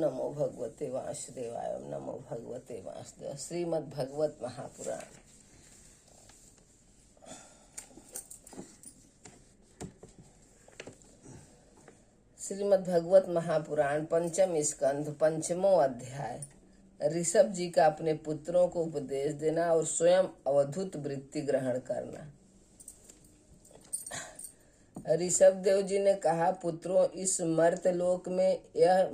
नमो भगवते वासुदेवाय। ओम नमो भगवते वासुदेव। श्रीमद् भगवत महापुराण। श्रीमद् भगवत महापुराण पंचम स्कंध पंचमो अध्याय। ऋषभ जी का अपने पुत्रों को उपदेश देना और स्वयं अवधूत वृत्ति ग्रहण करना। ऋषभ देव जी ने कहा, पुत्रों, इस मर्त्यलोक में यह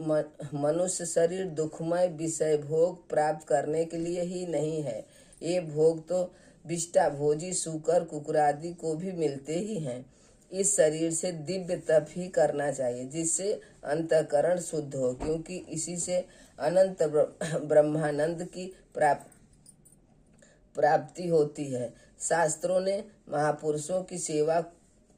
मनुष्य शरीर दुखमय विषय भोग प्राप्त करने के लिए ही नहीं है। ये भोग तो विष्टा भोजी सूकर कुकुर आदि को भी मिलते ही हैं। इस शरीर से दिव्य तप ही करना चाहिए, जिससे अंतःकरण शुद्ध हो, क्योंकि इसी से अनंत ब्रह्मानंद की प्राप्ति होती है। शास्त्रों ने महापुरुषों की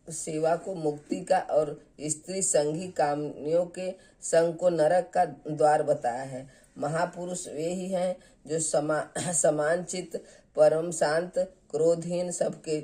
सेवा को मुक्ति का और स्त्री संगी कामनियों के संग को नरक का द्वार बताया है। महापुरुष वे ही हैं जो समान चित्त, परम शांत, क्रोधहीन, सबके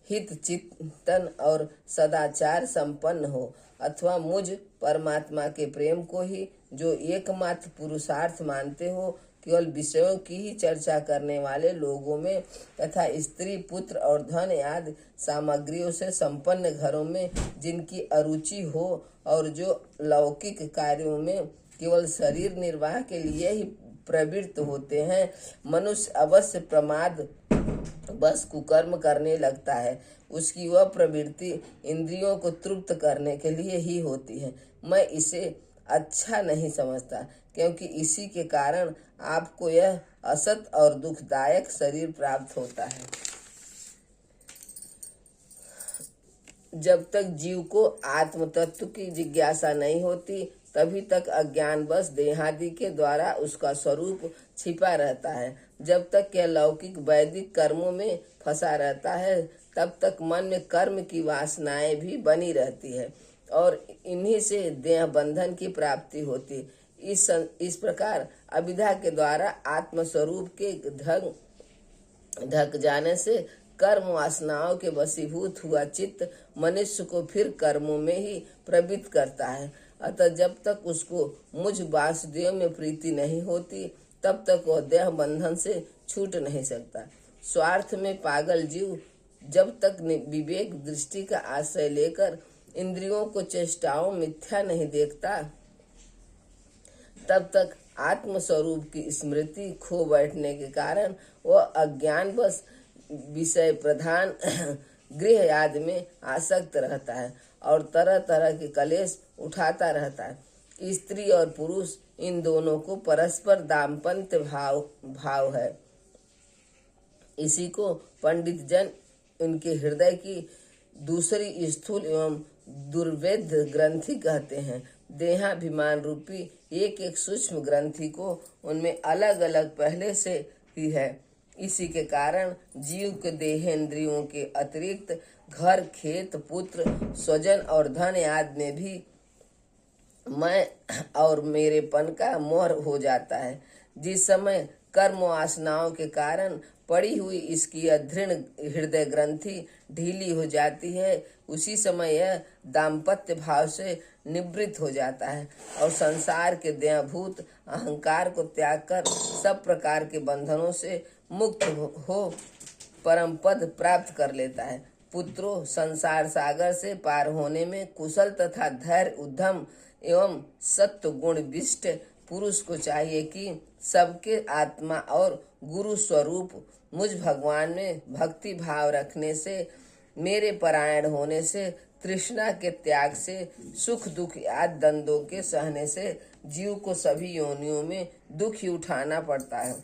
हित चिंतन और सदाचार संपन्न हो, अथवा मुझ परमात्मा के प्रेम को ही जो एकमात्र पुरुषार्थ मानते हो, केवल विषयों की ही चर्चा करने वाले लोगों में तथा स्त्री पुत्र और धन आदि सामग्रियों से संपन्न घरों में जिनकी अरुचि हो और जो लौकिक कार्यों में केवल शरीर निर्वाह के लिए ही प्रवृत्त होते हैं, मनुष्य अवश्य प्रमाद बस कुकर्म करने लगता है। उसकी वह प्रवृत्ति इंद्रियों को तृप्त करने के लिए ही होती है। मैं इसे अच्छा नहीं समझता, क्योंकि इसी के कारण आपको यह असत और दुखदायक शरीर प्राप्त होता है। जब तक जीव को आत्म तत्व की जिज्ञासा नहीं होती, तभी तक अज्ञानवश देहादि के द्वारा उसका स्वरूप छिपा रहता है। जब तक यह लौकिक वैदिक कर्मों में फंसा रहता है, तब तक मन में कर्म की वासनाएं भी बनी रहती है और इन्हीं से देह बंधन की प्राप्ति होती। इस प्रकार अविद्या के द्वारा आत्मस्वरूप के ढक जाने से कर्म वासनाओं के वशीभूत हुआ चित्त मनुष्य को फिर कर्मों में ही प्रवृत्त करता है। अतः जब तक उसको मुझ वासुदेव में प्रीति नहीं होती, तब तक वह देह बंधन से छूट नहीं सकता। स्वार्थ में पागल जीव जब तक विवेक दृष्टि का आश्रय लेकर इंद्रियों को चेष्टाओं मिथ्या नहीं देखता, तब तक आत्म स्वरूप की स्मृति खो बैठने के कारण वह अज्ञानवश विषय प्रधान गृह आदि में आसक्त रहता है और तरह तरह के कलेश उठाता रहता है। स्त्री और पुरुष इन दोनों को परस्पर दाम्पत्य भाव है। इसी को पंडित जन उनके हृदय की दूसरी स्थूल एवं दुर्वेद ग्रंथि कहते हैं। देहाभिमान रूपी एक एक सूक्ष्म ग्रंथि को उनमें अलग अलग पहले से ही है। इसी के कारण जीव के देहेंद्रियों के अतिरिक्त घर, खेत, पुत्र, स्वजन और धन आदि में भी मैं और मेरेपन का मोह हो जाता है। जिस समय कर्म वासनाओं के कारण पड़ी हुई इसकी अदृढ़ हृदय ग्रंथि ढीली हो जाती है, उसी समय यह दाम्पत्य भाव से निवृत्त हो जाता है और संसार के देहभूत अहंकार को त्याग कर सब प्रकार के बंधनों से मुक्त हो परम पद प्राप्त कर लेता है। पुत्रों, संसार सागर से पार होने में कुशल तथा धैर्य, उद्यम एवं सत्व गुण विशिष्ट पुरुष को चाहिए कि सबके आत्मा और गुरु स्वरूप मुझ भगवान में भक्ति भाव रखने से, मेरे परायण होने से, तृष्णा के त्याग से, सुख दुख आदि द्वंद्वों के सहने से जीव को सभी योनियों में दुख ही उठाना पड़ता है।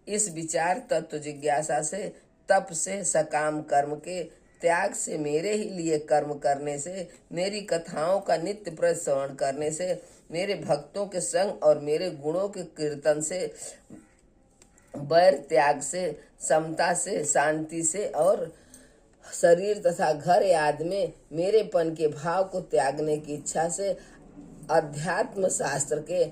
इस विचार तत्व जिज्ञासा से, तप से, सकाम कर्म के त्याग से, मेरे ही लिए कर्म करने से, मेरी कथाओं का नित्य प्रश्रवण करने से, मेरे भक्तों के संग और मेरे गुणों के कीर्तन से, बैर त्याग से, समता से, शांति से और शरीर तथा घर आदि में मेरेपन के भाव को त्यागने की इच्छा से, अध्यात्म शास्त्र के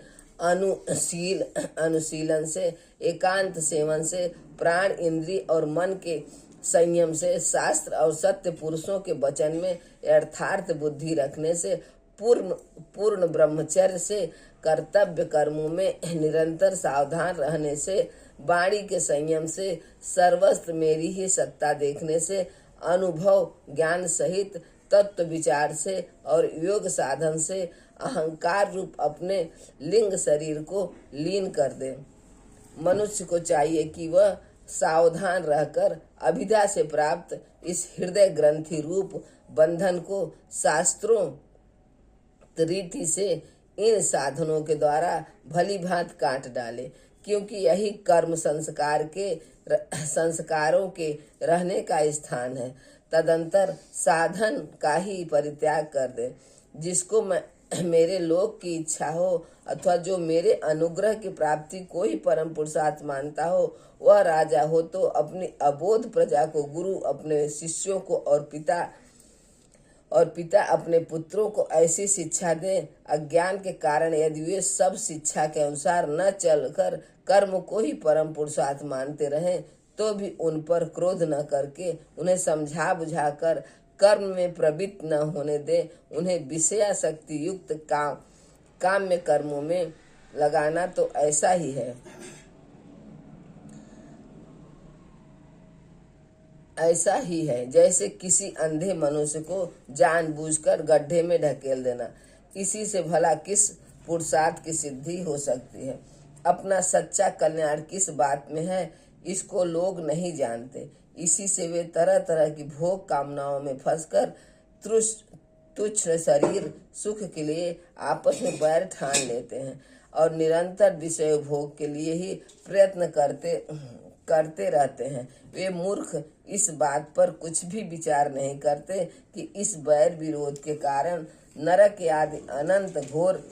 अनुशीलन से, एकांत सेवन से, प्राण, इंद्रिय और मन के संयम से, शास्त्र और सत्य पुरुषों के वचन में यथार्थ बुद्धि रखने से, पूर्ण ब्रह्मचर्य से, कर्तव्य कर्मों में निरंतर सावधान रहने से, वाणी के संयम से, सर्वस्त्र मेरी ही सत्ता देखने से, अनुभव ज्ञान सहित तत्व विचार से और योग साधन से अहंकार रूप अपने लिंग शरीर को लीन कर दे। मनुष्य को चाहिए कि वह सावधान रहकर अभिधा से प्राप्त इस हृदय ग्रंथि रूप बंधन को शास्त्रों रीति से इन साधनों के द्वारा भली भांति काट डाले, क्योंकि यही कर्म संस्कारों के रहने का स्थान है। तदंतर साधन का ही परित्याग कर दे। जिसको मेरे लोक की इच्छा हो अथवा जो मेरे अनुग्रह की प्राप्ति को ही परम पुरुषार्थ मानता हो, वह राजा हो तो अपनी अबोध प्रजा को गुरु, अपने शिष्यों को और पिता अपने पुत्रों को ऐसी शिक्षा दे। अज्ञान के कारण यदि वे सब शिक्षा के अनुसार न चलकर कर्म को ही परम पुरुषार्थ मानते रहें, तो भी उन पर क्रोध न करके उन्हें समझा बुझाकर कर्म में प्रवृत्त न होने दे। उन्हें विषयासक्ति युक्त काम्य कर्मों में लगाना तो ऐसा ही है, जैसे किसी अंधे मनुष्य को जानबूझकर गड्ढे में ढकेल देना। इसी से भला किस पुरुषार्थ की सिद्धि हो सकती है। अपना सच्चा कल्याण किस बात में है, इसको लोग नहीं जानते। इसी से वे तरह तरह की भोग कामनाओं में फंसकर तुच्छ शरीर सुख के लिए आपस में बैर ठान लेते हैं और निरंतर विषय भोग के लिए ही प्रयत्न करते रहते हैं। वे मूर्ख इस बात पर कुछ भी विचार नहीं करते कि इस बैर विरोध के कारण नरक आदि अनंत घोर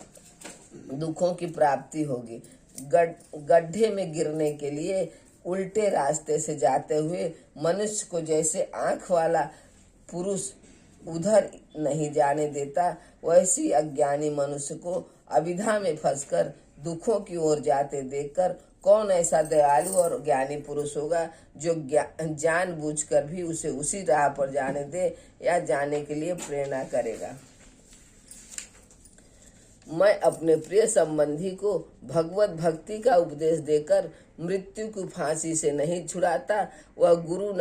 दुखों की प्राप्ति होगी। गड्ढे में गिरने के लिए उल्टे रास्ते से जाते हुए मनुष्य को जैसे आंख वाला पुरुष उधर नहीं जाने देता, वैसी अज्ञानी मनुष्य को अविद्या में फंसकर दुखों की ओर जाते देखकर कौन ऐसा दयालु और ज्ञानी पुरुष होगा जो जानबूझकर भी उसे उसी राह पर जाने दे या जाने के लिए प्रेरणा करेगा। मैं अपने प्रिय संबंधी को भगवत भक्ति का उपदेश देकर मृत्यु की फांसी से नहीं छुड़ाता। वह गुरु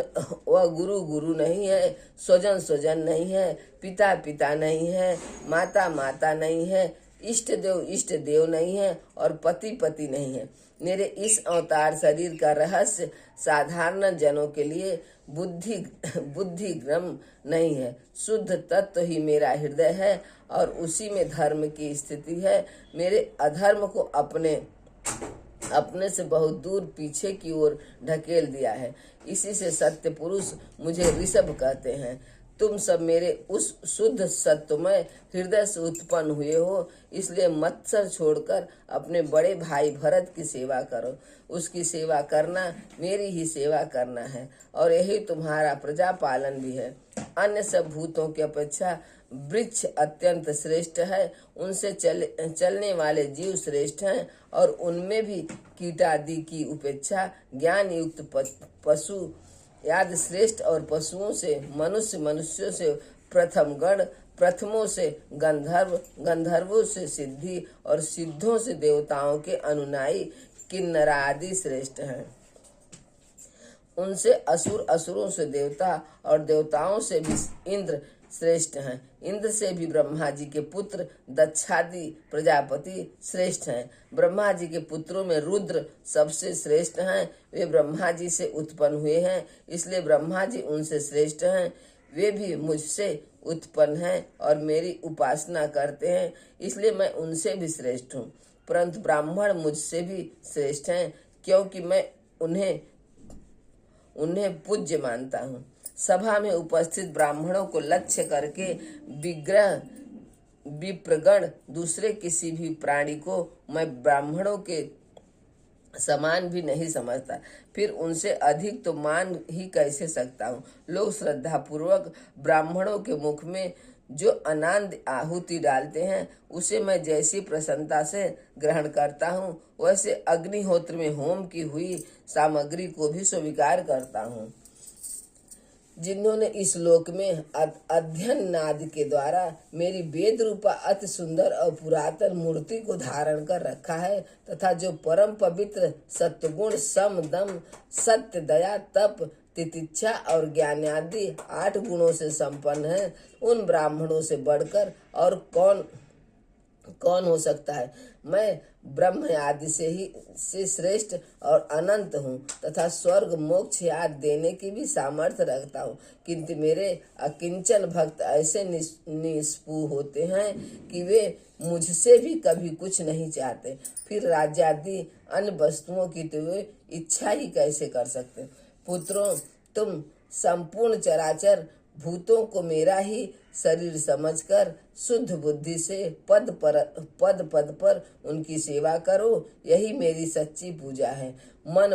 नहीं है, स्वजन नहीं है, पिता नहीं है, माता नहीं है, इष्ट देव नहीं है और पति नहीं है। मेरे इस अवतार शरीर का रहस्य साधारण जनों के लिए बुद्धिग्रम नहीं है। शुद्ध तत्व ही मेरा हृदय है और उसी में धर्म की स्थिति है। मेरे अधर्म को अपने से बहुत दूर पीछे की ओर ढकेल दिया है। इसी से सत्य पुरुष मुझे ऋषभ कहते हैं। तुम सब मेरे उस शुद्ध सत्वमय हृदय से उत्पन्न हुए हो, इसलिए मत्सर छोड़कर अपने बड़े भाई भरत की सेवा करो। उसकी सेवा करना मेरी ही सेवा करना है और यही तुम्हारा प्रजा पालन भी है। अन्य सब भूतों की अपेक्षा वृक्ष अत्यंत श्रेष्ठ है, उनसे चलने वाले जीव श्रेष्ठ हैं और उनमें भी कीटादि की उपेक्षा ज्ञान युक्त पशु याद श्रेष्ठ और पशुओं से मनुष्यों से प्रथमों से गंधर्वों से सिद्धि और सिद्धों से देवताओं के अनुनायी किन्नर आदि श्रेष्ठ हैं। उनसे असुरों से देवता और देवताओं से भी इंद्र श्रेष्ठ हैं। इंद्र से भी ब्रह्मा जी के पुत्र दक्षादि प्रजापति श्रेष्ठ हैं। ब्रह्मा जी के पुत्रों में रुद्र सबसे श्रेष्ठ हैं। वे ब्रह्मा जी से उत्पन्न हुए हैं, इसलिए ब्रह्मा जी उनसे श्रेष्ठ हैं। वे भी मुझसे उत्पन्न हैं और मेरी उपासना करते हैं, इसलिए मैं उनसे भी श्रेष्ठ हूँ। परंतु ब्राह्मण मुझसे भी श्रेष्ठ हैं, क्योंकि मैं उन्हें पूज्य मानता हूँ। सभा में उपस्थित ब्राह्मणों को लक्ष्य करके विप्रगण दूसरे किसी भी प्राणी को मैं ब्राह्मणों के समान भी नहीं समझता, फिर उनसे अधिक तो मान ही कैसे सकता हूँ। लोग श्रद्धा पूर्वक ब्राह्मणों के मुख में जो अनाद आहुति डालते हैं, उसे मैं जैसी प्रसन्नता से ग्रहण करता हूँ, वैसे अग्निहोत्र में होम की हुई सामग्री को भी स्वीकार करता हूँ। जिन्होंने इस लोक में अध्ययन नाद के द्वारा मेरी वेद रूपा अति सुंदर और पुरातन मूर्ति को धारण कर रखा है, तथा जो परम पवित्र सत्वगुण सम दम सत्य दया तप तितिक्षा और ज्ञान आदि 8 गुणों से संपन्न है, उन ब्राह्मणों से बढ़कर और कौन हो सकता है। मैं ब्रह्म आदि से श्रेष्ठ और अनंत हूँ तथा स्वर्ग मोक्ष याद देने की भी सामर्थ्य रखता हूँ, किंतु मेरे अकिंचन भक्त ऐसे निष्पुह होते हैं कि वे मुझसे भी कभी कुछ नहीं चाहते, फिर राज्य आदि अन्य वस्तुओं की तो वे इच्छा ही कैसे कर सकते। पुत्रों, तुम संपूर्ण चराचर भूतों को मेरा ही शरीर समझकर शुद्ध बुद्धि से पद पर उनकी सेवा करो, यही मेरी सच्ची पूजा है। मन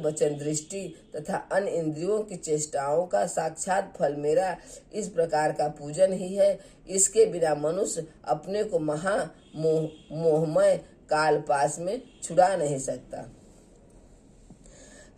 वचन दृष्टि तथा अन्य इंद्रियों की चेष्टाओं का साक्षात फल मेरा इस प्रकार का पूजन ही है। इसके बिना मनुष्य अपने को महा मोहमय कालपास में छुड़ा नहीं सकता।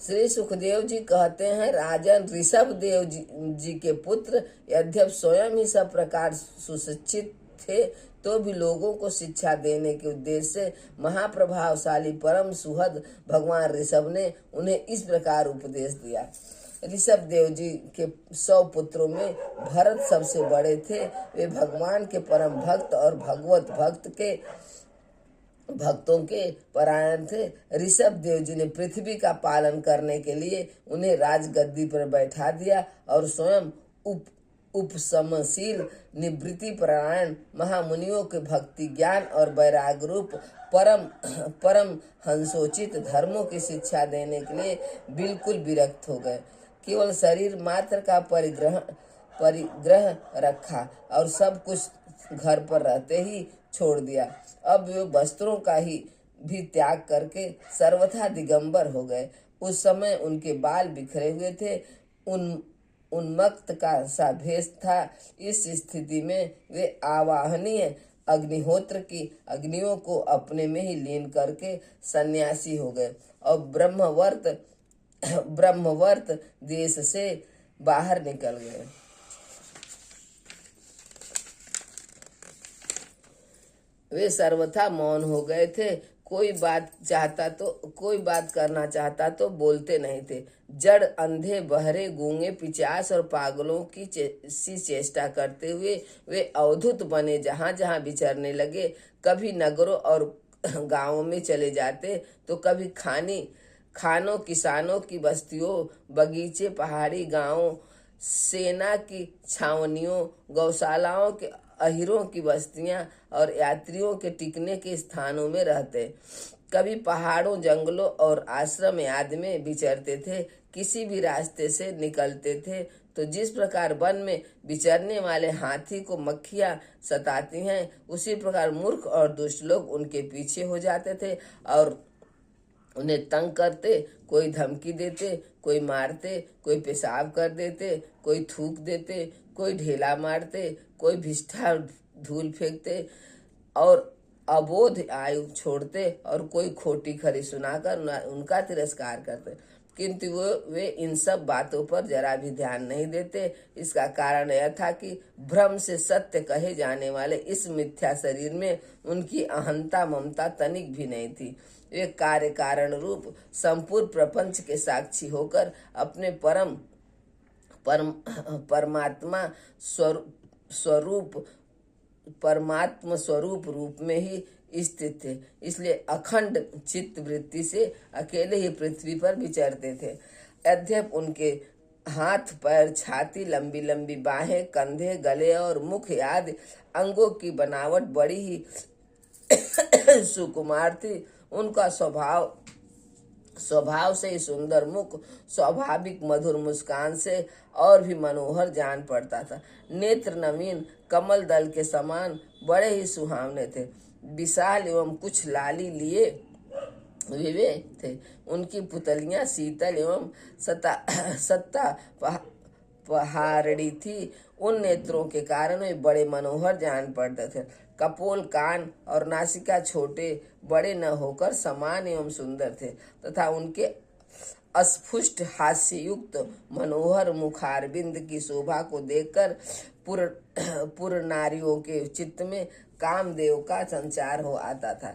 श्री सुखदेव जी कहते हैं, राजन ऋषभ देव जी के पुत्र यद्यप स्वयं ही सब प्रकार सुशिक्षित थे, तो भी लोगों को शिक्षा देने के उद्देश्य से महाप्रभावशाली परम सुहद भगवान ऋषभ ने उन्हें इस प्रकार उपदेश दिया। ऋषभ देव जी के 100 पुत्रों में भरत सबसे बड़े थे। वे भगवान के परम भक्त और भगवत भक्तों के परायण थे। ऋषभ देव जी ने पृथ्वी का पालन करने के लिए उन्हें राजगद्दी पर बैठा दिया और स्वयं उपशमशील निवृत्ति परायण महामुनियों के भक्ति ज्ञान और वैराग रूप परम हंसोचित धर्मों की शिक्षा देने के लिए बिल्कुल विरक्त हो गए। केवल शरीर मात्र का परिग्रह रखा और सब कुछ घर पर रहते ही छोड़ दिया। अब वे वस्त्रों का ही भी त्याग करके सर्वथा दिगंबर हो गए। उस समय उनके बाल बिखरे हुए थे, उन्मत्त का सा भेष था। इस स्थिति में वे आवाहनीय अग्निहोत्र की अग्नियों को अपने में ही लीन करके सन्यासी हो गए और ब्रह्मवर्त देश से बाहर निकल गए। वे सर्वथा मौन हो गए थे। कोई बात करना चाहता तो बोलते नहीं थे। जड़ अंधे बहरे गूंगे पिचास और पागलों की सी चेष्टा करते हुए वे अवधूत बने जहाँ जहाँ विचरने लगे। कभी नगरों और गांवों में चले जाते तो कभी खानों किसानों की बस्तियों बगीचे पहाड़ी गांवों सेना की छावनियों गौशालाओं के अहिरों की बस्तियां और यात्रियों के टिकने के स्थानों में रहते। कभी पहाड़ों जंगलों और आश्रम आदि में विचरते थे। किसी भी रास्ते से निकलते थे तो जिस प्रकार वन में विचरने वाले हाथी को मक्खियां सताती हैं, उसी प्रकार मूर्ख और दुष्ट लोग उनके पीछे हो जाते थे और उन्हें तंग करते। कोई धमकी देते, कोई मारते, कोई पेशाब कर देते, कोई थूक देते, कोई ढेला मारते, कोई भिष्ठा धूल फेंकते और अबोध आयु छोड़ते और कोई खोटी खरी सुनाकर उनका तिरस्कार करते। किंतु वे इन सब बातों पर जरा भी ध्यान नहीं देते। इसका कारण यह था कि भ्रम से सत्य कहे जाने वाले इस मिथ्या शरीर में उनकी अहंता ममता तनिक भी नहीं थी। वे कार्य कारण रूप संपूर्ण प्रपंच के साक्षी होकर अपने परमात्मा स्वरूप रूप में ही स्थित थे। इसलिए अखंड चित्त वृत्ति से अकेले ही पृथ्वी पर विचरते थे। यद्यप उनके हाथ पैर छाती लंबी लंबी बाहें कंधे गले और मुख आदि अंगों की बनावट बड़ी ही सुकुमार थी, उनका स्वभाव से ही सुंदर मुख स्वाभाविक मधुर मुस्कान से और भी मनोहर जान पड़ता था। नेत्र नवीन कमल दल के समान बड़े ही सुहावने थे। विशाल एवं कुछ लाली लिए हुए थे। उनकी पुतलियां शीतल एवं सत्ता पहाड़ी थी। उन नेत्रों के कारण वे बड़े मनोहर जान पड़ते थे। कपोल कान और नासिका छोटे बड़े न होकर समान एवं सुंदर थे तथा उनके अस्फुष्ट हास्य युक्त मनोहर मुखारविंद की शोभा को देखकर पुर नारियों के चित्त में कामदेव का संचार हो आता था।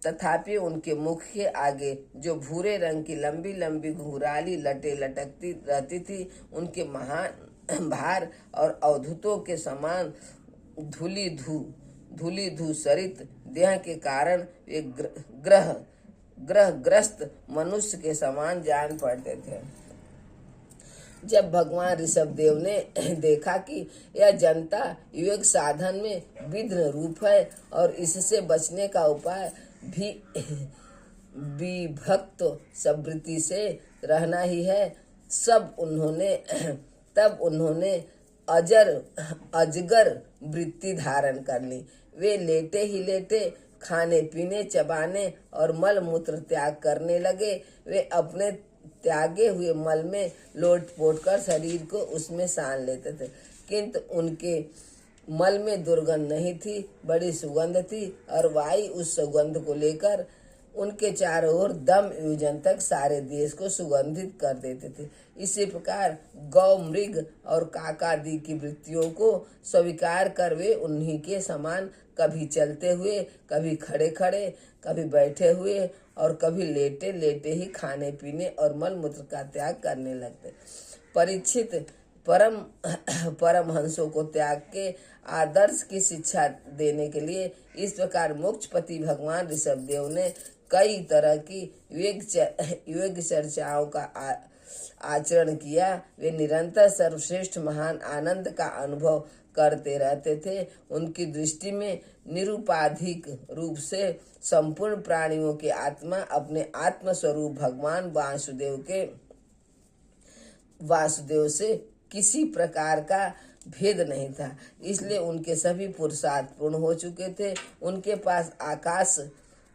तथापि उनके मुख के आगे जो भूरे रंग की लंबी लंबी घुंघराली लटें लटकती रहती थी, उनके महान भार और अवधूतों के समान धूली धू सरित देह के कारण वे ग्रहग्रस्त मनुष्य के समान जान पड़ते थे। जब भगवान ऋषभदेव ने देखा कि यह जनता योग साधन में विघ्न रूप है और इससे बचने का उपाय भी विभक्त संवृत्ति से रहना ही है, तब उन्होंने अजगर वृत्ति धारण कर ली। वे लेटे ही लेटे खाने पीने चबाने और मल मूत्र त्याग करने लगे। वे अपने त्यागे हुए मल में लोट-पोट कर शरीर को उसमें सान लेते थे, किंतु उनके मल में दुर्गंध नहीं थी, बड़ी सुगंध थी और वायु उस सुगंध को लेकर उनके चारों ओर दम योजन तक सारे देश को सुगंधित कर देते थे। इसी प्रकार गौ मृग और काकादि की वृत्तियों को स्वीकार कर वे उन्हीं के समान कभी चलते हुए, कभी खड़े खड़े, कभी बैठे हुए और कभी लेटे लेटे ही खाने पीने और मल मूत्र का त्याग करने लगते। परीक्षित परमहंसों को त्याग के आदर्श की शिक्षा देने के लिए इस प्रकार मोक्षपति भगवान ऋषभदेव ने कई तरह की योग चर्चाओं का आचरण किया। वे निरंतर सर्वश्रेष्ठ महान आनंद का अनुभव करते रहते थे। उनकी दृष्टि में निरुपाधिक रूप से संपूर्ण प्राणियों की आत्मा अपने आत्म स्वरूप भगवान वासुदेव से किसी प्रकार का भेद नहीं था, इसलिए उनके सभी पुरुषार्थ पूर्ण हो चुके थे। उनके पास आकाश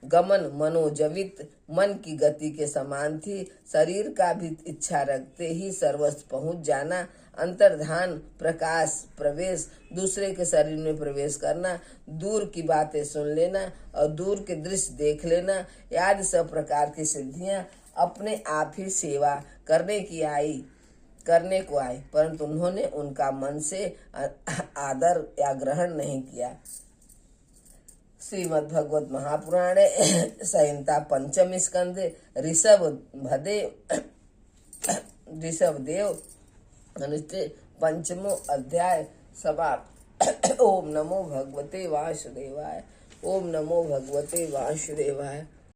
गमन मनोजवित मन की गति के समान थी। शरीर का भी इच्छा रखते ही सर्वस्व पहुंच जाना, अंतर्धान, प्रकाश, प्रवेश, दूसरे के शरीर में प्रवेश करना, दूर की बातें सुन लेना और दूर के दृश्य देख लेना, आदि सब प्रकार की सिद्धियां अपने आप ही सेवा करने को आई, परंतु उन्होंने उनका मन से आदर या ग्रहण नहीं किया। श्रीमद् भगवत महापुराणे संहिता पंचम स्कंदे ऋषभदेव अनुष्ठे पंचमो अध्याय समाप्त। ओम नमो भगवते वासुदेवाय। ओम नमो भगवते वासुदेवाय।